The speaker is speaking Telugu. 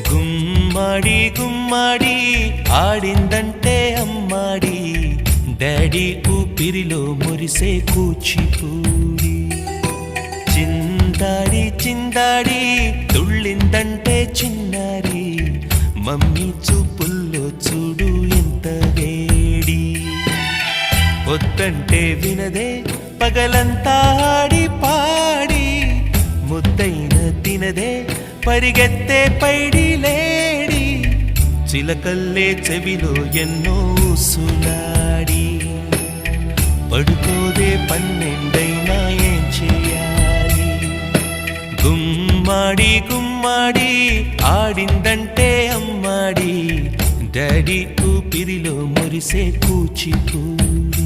గుమ్మడి గుమ్మడి ఆడిందంటే అమ్మాడి డాడీ ఊపిరిలో మురిసే కూచిపూడి చిందాడి చిందాడి తుళ్ళిందంటే చిన్నారి మమ్మీ చూపుల్లో చూడు ఎంత వేడి వద్దంటే వినదే పగలంతా ఆడి పాడి ముద్దైన తినదే పరిగెత్తే పైడి లేడి చిలకల్లే చెవిలో ఎన్నో సులాడి పడుకోదే పన్నెండైనా ఏం చేయాలి గుమ్మాడి గుమ్మాడి ఆడిందంటే అమ్మాడి డాడీ ఊపిరిలో మురిసే కూచిపూడి